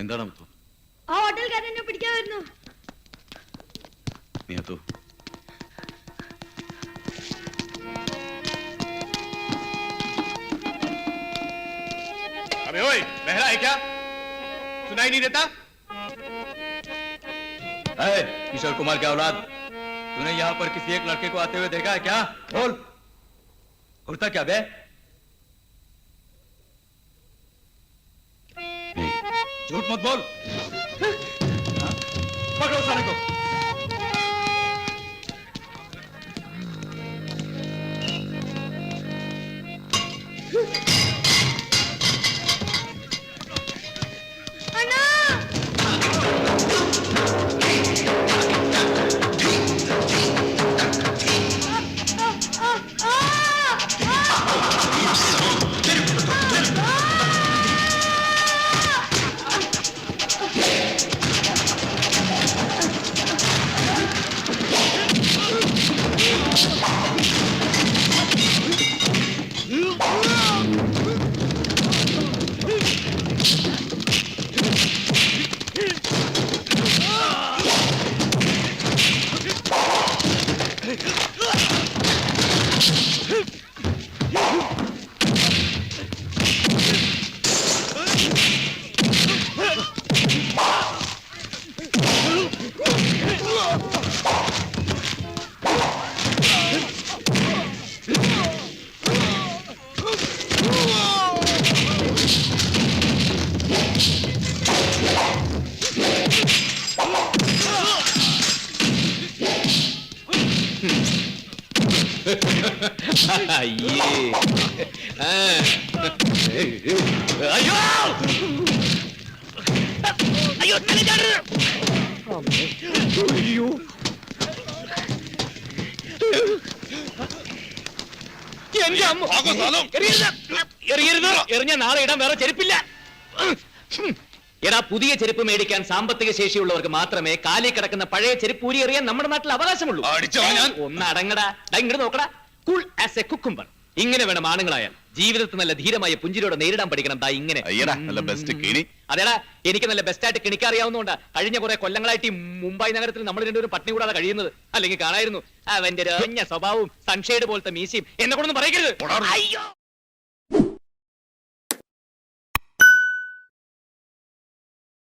എന്താണ് മുത്തു? ആ ഹോട്ടൽക്കാരൻ എന്നെ പിടിക്കാൻ വരുന്നു. നീ അത്തു अबे ओए, बहरा है क्या? सुनाई नहीं देता? किशोर कुमार के औलाद, तूने यहाँ पर किसी एक लड़के को आते हुए देखा है क्या? बोल, उड़ता क्या बे? नहीं, झूठ मत बोल। पकड़ो साले को। अयो! अयो, चले जा रहे! अयो! എറിഞ്ഞ നാളെ ഇടാൻ വേറെ ചെരുപ്പില്ല. എടാ, പുതിയ ചെരുപ്പ് മേടിക്കാൻ സാമ്പത്തിക ശേഷിയുള്ളവർക്ക് മാത്രമേ കാലിൽ കിടക്കുന്ന പഴയ ചെരുപ്പ് ഊരി എറിയാൻ നമ്മുടെ നാട്ടിൽ അവകാശമുള്ളൂ. ഒന്ന് അടങ്ങടാ, ഇങ്ങോട്ട് നോക്കടാ. Cool as A cucumber. ഇങ്ങനെ വേണം ആണുങ്ങളായാൽ. ജീവിതത്തിൽ നല്ല ധീരമായ പുഞ്ചിരിയോടെ നേരിടാൻ പഠിക്കണം. ദാ ഇങ്ങനെ. അതേടാ, എനിക്ക് നല്ല ബെസ്റ്റായിട്ട് കിണിക്കറിയാവുന്നതുകൊണ്ടാ കഴിഞ്ഞ കുറെ കൊല്ലങ്ങളായിട്ട് ഈ മുംബൈ നഗരത്തിൽ നമ്മൾ രണ്ടുപേരും പട്ടിണി കൂടാതെ കഴിയുന്നത്. അല്ലെങ്കിൽ കാണായിരുന്നു അവന്റെ രഞ്ഞ സ്വഭാവവും സൺഷെയ്ഡ് പോലത്തെ മീശയും എന്നെ കൊണ്ടൊന്നും പറയരുത്. അയ്യോ.